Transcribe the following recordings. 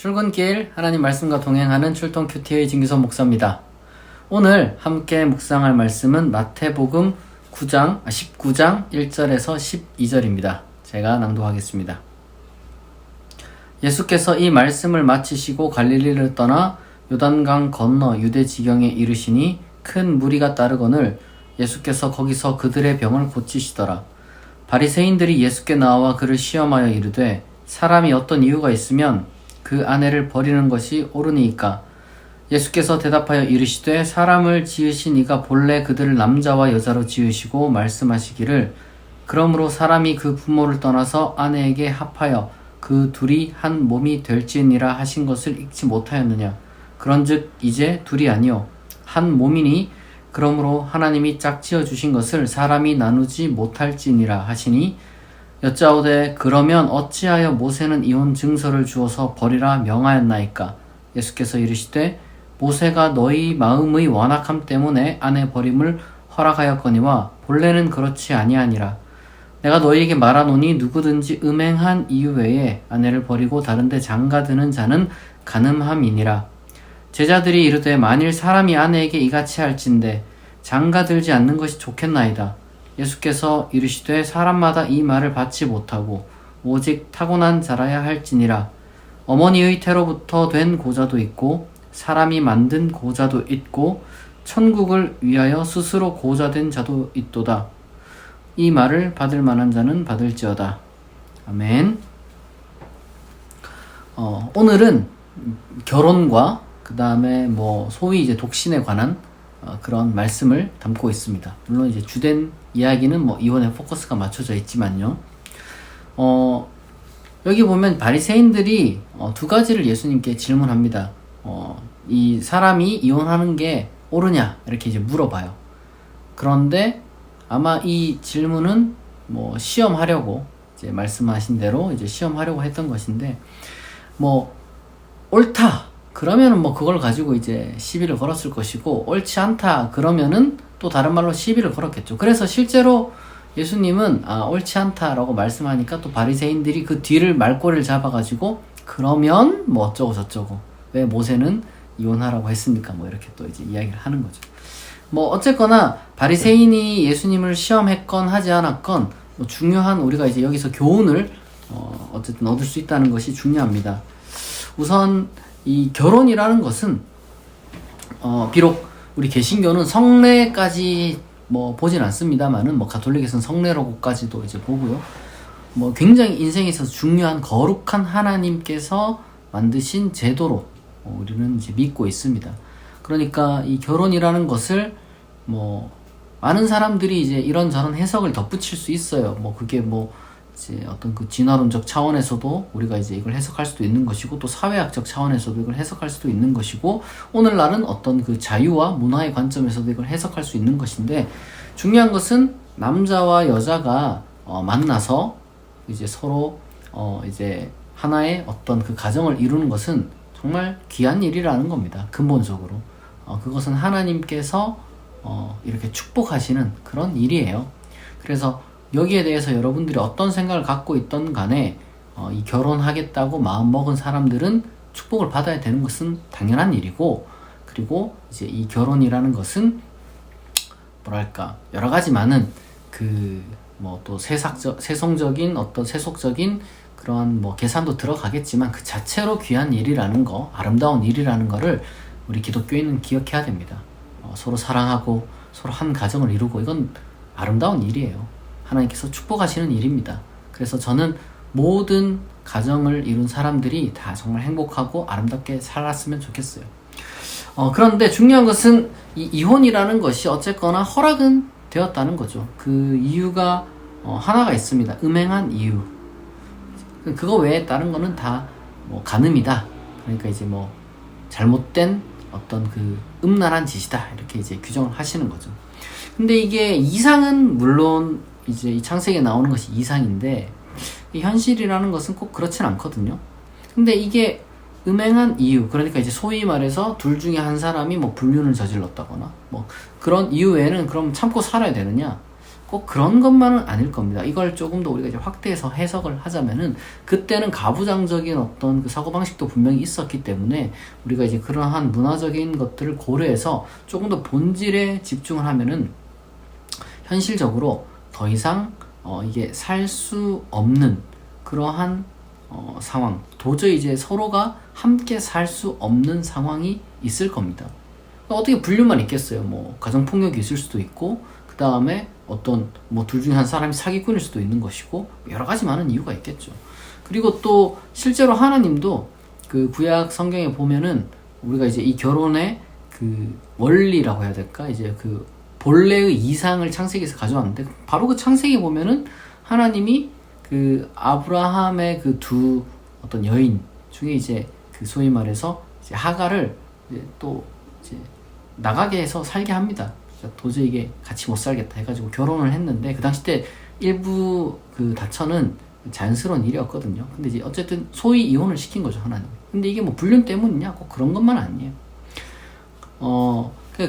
출근길 하나님 말씀과 동행하는 출동 큐티의 진규선 목사입니다. 오늘 함께 묵상할 말씀은 마태복음 19장 1절에서 12절입니다. 제가 낭독하겠습니다. 예수께서 이 말씀을 마치시고 갈릴리를 떠나 요단강 건너 유대 지경에 이르시니 큰 무리가 따르거늘 예수께서 거기서 그들의 병을 고치시더라. 바리새인들이 예수께 나와 그를 시험하여 이르되 사람이 어떤 이유가 있으면 그 아내를 버리는 것이 옳으니이까? 예수께서 대답하여 이르시되 사람을 지으신 이가 본래 그들을 남자와 여자로 지으시고 말씀하시기를 그러므로 사람이 그 부모를 떠나서 아내에게 합하여 그 둘이 한 몸이 될지니라 하신 것을 읽지 못하였느냐? 그런즉 이제 둘이 아니요 한 몸이니 그러므로 하나님이 짝지어 주신 것을 사람이 나누지 못할지니라 하시니 여짜오되 그러면 어찌하여 모세는 이혼 증서를 주어서 버리라 명하였나이까? 예수께서 이르시되 모세가 너희 마음의 완악함 때문에 아내 버림을 허락하였거니와 본래는 그렇지 아니하니라. 내가 너희에게 말하노니 누구든지 음행한 이유 외에 아내를 버리고 다른 데 장가드는 자는 간음함이니라. 제자들이 이르되 만일 사람이 아내에게 이같이 할진대 장가들지 않는 것이 좋겠나이다. 예수께서 이르시되 사람마다 이 말을 받지 못하고 오직 타고난 자라야 할지니라. 어머니의 태로부터 된 고자도 있고 사람이 만든 고자도 있고 천국을 위하여 스스로 고자된 자도 있도다. 이 말을 받을 만한 자는 받을지어다. 아멘. 오늘은 결혼과 그 다음에 소위 이제 독신에 관한 그런 말씀을 담고 있습니다. 물론 이제 주된 이야기는 이혼에 포커스가 맞춰져 있지만요. 여기 보면 바리새인들이 두 가지를 예수님께 질문합니다. 이 사람이 이혼하는 게 옳으냐 이렇게 이제 물어봐요. 그런데 아마 이 질문은 시험하려고 이제 말씀하신 대로 이제 시험하려고 했던 것인데 옳다 그러면은 그걸 가지고 이제 시비를 걸었을 것이고 옳지 않다 그러면은 또 다른 말로 시비를 걸었겠죠. 그래서 실제로 예수님은 옳지 않다라고 말씀하니까 또 바리새인들이 그 뒤를 말꼬리를 잡아가지고 그러면 어쩌고 저쩌고 왜 모세는 이혼하라고 했습니까? 이렇게 또 이제 이야기를 하는 거죠. 어쨌거나 바리새인이 예수님을 시험했건 하지 않았건 중요한 우리가 이제 여기서 교훈을 어쨌든 얻을 수 있다는 것이 중요합니다. 우선 이 결혼이라는 것은 비록 우리 개신교는 성례까지 보진 않습니다만은 가톨릭에서는 성례로까지도 이제 보고요. 굉장히 인생에 있어서 중요한 거룩한 하나님께서 만드신 제도로 우리는 이제 믿고 있습니다. 그러니까 이 결혼이라는 것을 많은 사람들이 이제 이런저런 해석을 덧붙일 수 있어요. 그게 이제 어떤 그 진화론적 차원에서도 우리가 이제 이걸 해석할 수도 있는 것이고 또 사회학적 차원에서도 이걸 해석할 수도 있는 것이고 오늘날은 어떤 그 자유와 문화의 관점에서도 이걸 해석할 수 있는 것인데 중요한 것은 남자와 여자가 만나서 이제 서로 이제 하나의 어떤 그 가정을 이루는 것은 정말 귀한 일이라는 겁니다. 근본적으로 그것은 하나님께서 이렇게 축복하시는 그런 일이에요. 그래서 여기에 대해서 여러분들이 어떤 생각을 갖고 있던 간에 이 결혼하겠다고 마음먹은 사람들은 축복을 받아야 되는 것은 당연한 일이고 그리고 이제 이 결혼이라는 것은 여러 가지 많은 또 세속적인 어떤 세속적인 그런 계산도 들어가겠지만 그 자체로 귀한 일이라는 거, 아름다운 일이라는 거를 우리 기독교인은 기억해야 됩니다. 서로 사랑하고 서로 한 가정을 이루고 이건 아름다운 일이에요. 하나님께서 축복하시는 일입니다. 그래서 저는 모든 가정을 이룬 사람들이 다 정말 행복하고 아름답게 살았으면 좋겠어요. 그런데 중요한 것은 이 이혼이라는 것이 어쨌거나 허락은 되었다는 거죠. 그 이유가 하나가 있습니다. 음행한 이유. 그거 외에 다른 거는 다 간음이다. 그러니까 이제 잘못된 어떤 그 음란한 짓이다. 이렇게 이제 규정을 하시는 거죠. 근데 이게 이상은 물론 이제 이 창세기에 나오는 것이 이상인데 이 현실이라는 것은 꼭 그렇진 않거든요. 근데 이게 음행한 이유, 그러니까 이제 소위 말해서 둘 중에 한 사람이 불륜을 저질렀다거나 그런 이유 외에는 그럼 참고 살아야 되느냐? 꼭 그런 것만은 아닐 겁니다. 이걸 조금 더 우리가 이제 확대해서 해석을 하자면은 그때는 가부장적인 어떤 그 사고방식도 분명히 있었기 때문에 우리가 이제 그러한 문화적인 것들을 고려해서 조금 더 본질에 집중을 하면은 현실적으로 더 이상 이게 살 수 없는 그러한 상황, 도저히 이제 서로가 함께 살 수 없는 상황이 있을 겁니다. 어떻게 분류만 있겠어요? 뭐 가정폭력이 있을 수도 있고, 그 다음에 어떤 뭐 둘 중에 한 사람이 사기꾼일 수도 있는 것이고, 여러 가지 많은 이유가 있겠죠. 그리고 또 실제로 하나님도 그 구약 성경에 보면은 우리가 이제 이 결혼의 그 원리라고 해야 될까? 이제 그 본래의 이상을 창세기에서 가져왔는데, 바로 그 창세기 보면은 하나님이 그 아브라함의 그 두 어떤 여인 중에 이제 그 소위 말해서 이제 하갈을 이제 또 이제 나가게 해서 살게 합니다. 도저히 이게 같이 못 살겠다 해가지고 결혼을 했는데, 그 당시 때 일부 그 다처는 자연스러운 일이었거든요. 근데 이제 어쨌든 소위 이혼을 시킨 거죠, 하나님. 근데 이게 뭐 불륜 때문이냐? 꼭 그런 것만 아니에요.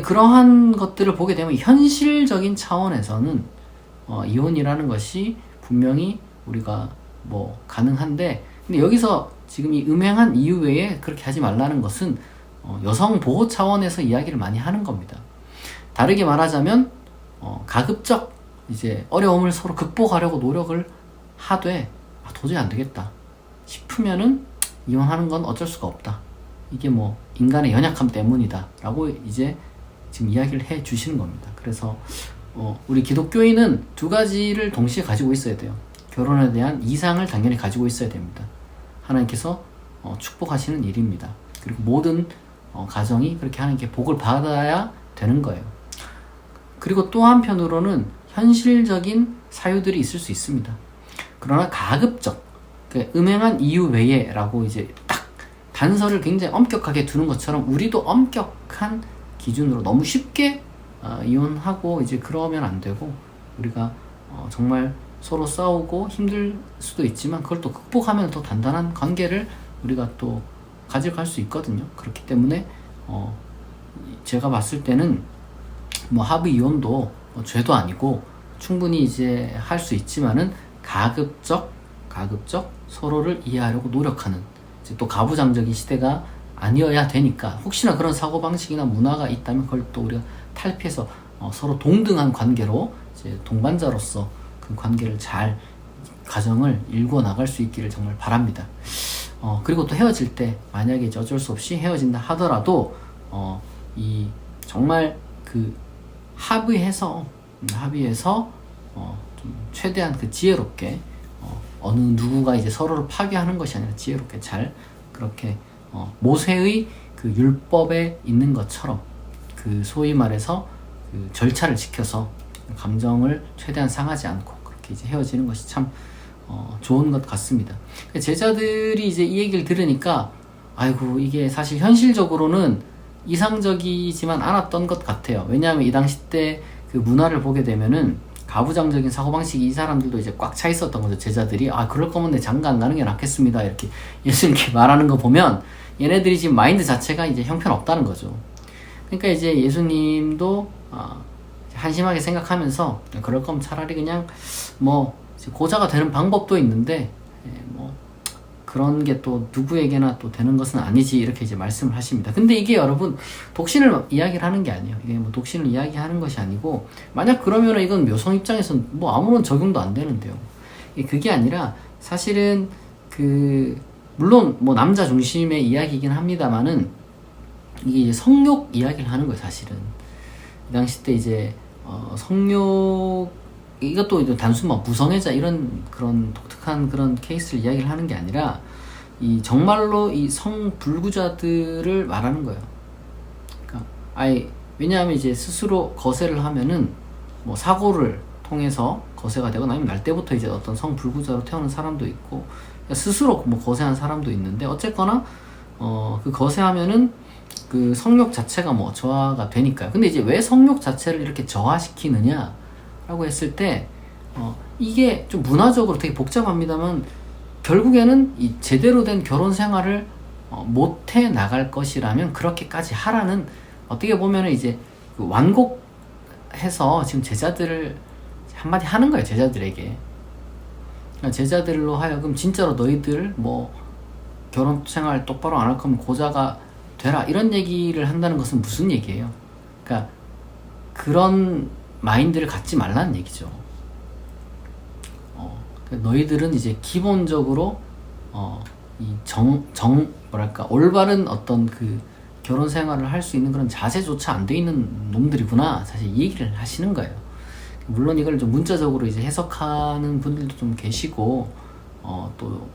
그러한 것들을 보게 되면 현실적인 차원에서는 이혼이라는 것이 분명히 우리가 뭐 가능한데, 근데 여기서 지금 이 음행한 이유 외에 그렇게 하지 말라는 것은 여성 보호 차원에서 이야기를 많이 하는 겁니다. 다르게 말하자면 가급적 이제 어려움을 서로 극복하려고 노력을 하되 도저히 안 되겠다 싶으면은 이혼하는 건 어쩔 수가 없다. 이게 뭐 인간의 연약함 때문이다 라고 이제 지금 이야기를 해 주시는 겁니다. 그래서 우리 기독교인은 두 가지를 동시에 가지고 있어야 돼요. 결혼에 대한 이상을 당연히 가지고 있어야 됩니다. 하나님께서 축복하시는 일입니다. 그리고 모든 가정이 그렇게 하나님께 복을 받아야 되는 거예요. 그리고 또 한편으로는 현실적인 사유들이 있을 수 있습니다. 그러나 가급적 음행한 이유 외에 라고 이제 딱 단서를 굉장히 엄격하게 두는 것처럼 우리도 엄격한 기준으로 너무 쉽게 이혼하고 이제 그러면 안 되고, 우리가 정말 서로 싸우고 힘들 수도 있지만 그걸 또 극복하면 더 단단한 관계를 우리가 또 가져갈 수 있거든요. 그렇기 때문에 제가 봤을 때는 뭐 합의 이혼도 죄도 아니고 충분히 이제 할 수 있지만은 가급적 서로를 이해하려고 노력하는, 이제 또 가부장적인 시대가 아니어야 되니까, 혹시나 그런 사고방식이나 문화가 있다면 그걸 또 우리가 탈피해서 서로 동등한 관계로 이제 동반자로서 그 관계를 잘 가정을 일구어 나갈 수 있기를 정말 바랍니다. 그리고 또 헤어질 때 만약에 이제 어쩔 수 없이 헤어진다 하더라도 이 정말 그 합의해서 좀 최대한 그 지혜롭게 어느 누구가 이제 서로를 파괴하는 것이 아니라 지혜롭게 잘 그렇게 모세의 그 율법에 있는 것처럼 그 소위 말해서 그 절차를 지켜서 감정을 최대한 상하지 않고 그렇게 이제 헤어지는 것이 참 좋은 것 같습니다. 제자들이 이제 이 얘기를 들으니까 아이고 이게 사실 현실적으로는 이상적이지만 않았던 것 같아요. 왜냐하면 이 당시 때 그 문화를 보게 되면은 가부장적인 사고방식이 이 사람들도 이제 꽉 차 있었던 거죠. 제자들이 그럴 거면 내 장가 안 가는 게 낫겠습니다 이렇게 예수님께 말하는 거 보면 얘네들이 지금 마인드 자체가 이제 형편없다는 거죠. 그러니까 이제 예수님도 한심하게 생각하면서 그럴 거면 차라리 그냥 뭐 고자가 되는 방법도 있는데 뭐 그런 게 또 누구에게나 또 되는 것은 아니지 이렇게 이제 말씀을 하십니다. 근데 이게 여러분 독신을 이야기를 하는 게 아니에요. 이게 뭐 독신을 이야기하는 것이 아니고, 만약 그러면 이건 묘성 입장에서는 뭐 아무런 적용도 안 되는데요. 그게 아니라 사실은 물론 뭐 남자 중심의 이야기이긴 합니다만은 이게 이제 성욕 이야기를 하는 거예요. 사실은 이 당시 때 이제 성욕, 이것도 이제 단순 뭐 무성애자 이런 그런 독특한 그런 케이스를 이야기를 하는 게 아니라 이 정말로 이 성불구자들을 말하는 거예요. 그러니까 왜냐하면 이제 스스로 거세를 하면은 뭐 사고를 통해서 거세가 되거나 아니면 날 때부터 이제 어떤 성불구자로 태어난 사람도 있고 스스로 뭐 거세한 사람도 있는데, 어쨌거나 그 거세하면은 그 성욕 자체가 뭐 저하가 되니까요. 근데 이제 왜 성욕 자체를 이렇게 저하시키느냐 라고 했을 때 이게 좀 문화적으로 되게 복잡합니다만 결국에는 이 제대로 된 결혼 생활을 못해 나갈 것이라면 그렇게까지 하라는, 어떻게 보면은 이제 그 완곡해서 지금 제자들을 한마디 하는 거예요, 제자들에게. 그러니까 제자들로 하여금 진짜로 너희들 뭐 결혼 생활 똑바로 안 할 거면 고자가 되라 이런 얘기를 한다는 것은 무슨 얘기예요? 그러니까 그런 마인드를 갖지 말라는 얘기죠. 그러니까 너희들은 이제 기본적으로 이 뭐랄까 올바른 어떤 그 결혼 생활을 할 수 있는 그런 자세조차 안 돼 있는 놈들이구나, 사실 이 얘기를 하시는 거예요. 물론 이걸 좀 문자적으로 이제 해석하는 분들도 좀 계시고 또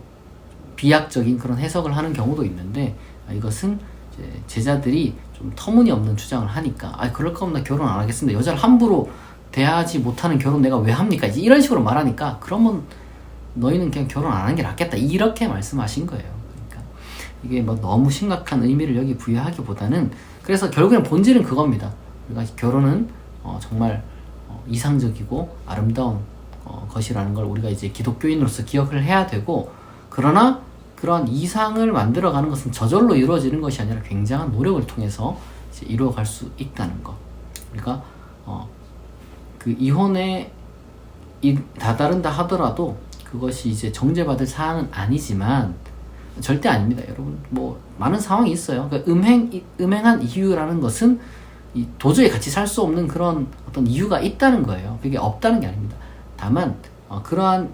비약적인 그런 해석을 하는 경우도 있는데, 이것은 이제 제자들이 좀 터무니없는 주장을 하니까 그럴 거면 나 결혼 안 하겠습니다, 여자를 함부로 대하지 못하는 결혼 내가 왜 합니까, 이제 이런 식으로 말하니까 그러면 너희는 그냥 결혼 안 하는 게 낫겠다 이렇게 말씀하신 거예요. 그러니까 이게 뭐 너무 심각한 의미를 여기 부여하기보다는, 그래서 결국엔 본질은 그겁니다. 우리가 결혼은 정말 이상적이고 아름다운 것이라는 걸 우리가 이제 기독교인으로서 기억을 해야 되고, 그러나 그러한 이상을 만들어가는 것은 저절로 이루어지는 것이 아니라 굉장한 노력을 통해서 이제 이루어갈 수 있다는 것. 그러니까 그 이혼에 다다른다 하더라도 그것이 이제 정죄받을 사항은 아니지만 절대 아닙니다, 여러분. 뭐 많은 상황이 있어요. 그러니까 음행한 이유라는 것은 도저히 같이 살 수 없는 그런 어떤 이유가 있다는 거예요. 그게 없다는 게 아닙니다. 다만 그러한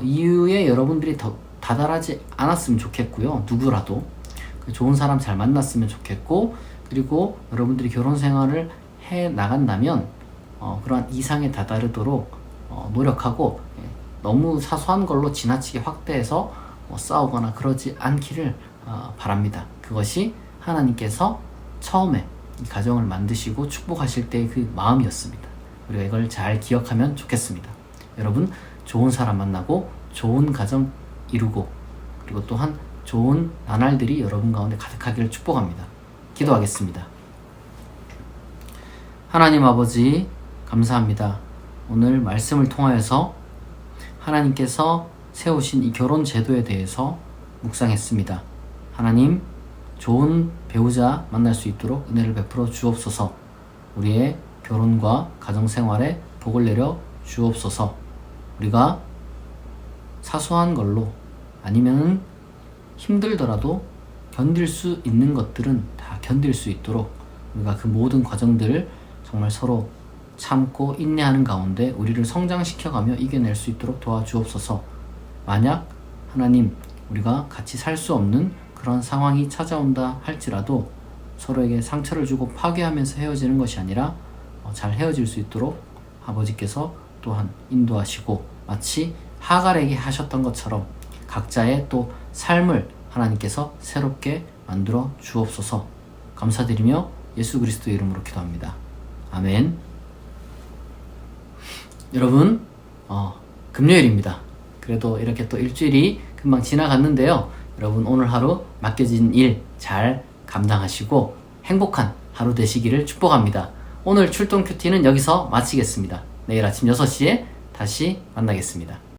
이유에 여러분들이 더 다다르지 않았으면 좋겠고요. 누구라도 좋은 사람 잘 만났으면 좋겠고, 그리고 여러분들이 결혼 생활을 해 나간다면 그러한 이상에 다다르도록 노력하고, 너무 사소한 걸로 지나치게 확대해서 싸우거나 그러지 않기를 바랍니다. 그것이 하나님께서 처음에 이 가정을 만드시고 축복하실 때의 그 마음이었습니다. 우리가 이걸 잘 기억하면 좋겠습니다. 여러분, 좋은 사람 만나고 좋은 가정 이루고, 그리고 또한 좋은 나날들이 여러분 가운데 가득하기를 축복합니다. 기도하겠습니다. 하나님 아버지, 감사합니다. 오늘 말씀을 통하여서 하나님께서 세우신 이 결혼 제도에 대해서 묵상했습니다. 하나님, 좋은 배우자 만날 수 있도록 은혜를 베풀어 주옵소서. 우리의 결혼과 가정생활에 복을 내려 주옵소서. 우리가 사소한 걸로 아니면 힘들더라도 견딜 수 있는 것들은 다 견딜 수 있도록 우리가 그 모든 과정들을 정말 서로 참고 인내하는 가운데 우리를 성장시켜가며 이겨낼 수 있도록 도와주옵소서. 만약 하나님, 우리가 같이 살 수 없는 그런 상황이 찾아온다 할지라도 서로에게 상처를 주고 파괴하면서 헤어지는 것이 아니라 잘 헤어질 수 있도록 아버지께서 또한 인도하시고, 마치 하갈에게 하셨던 것처럼 각자의 또 삶을 하나님께서 새롭게 만들어 주옵소서. 감사드리며 예수 그리스도의 이름으로 기도합니다. 아멘. 여러분, 금요일입니다. 그래도 이렇게 또 일주일이 금방 지나갔는데요. 여러분, 오늘 하루 맡겨진 일 잘 감당하시고 행복한 하루 되시기를 축복합니다. 오늘 출동 큐티는 여기서 마치겠습니다. 내일 아침 6시에 다시 만나겠습니다.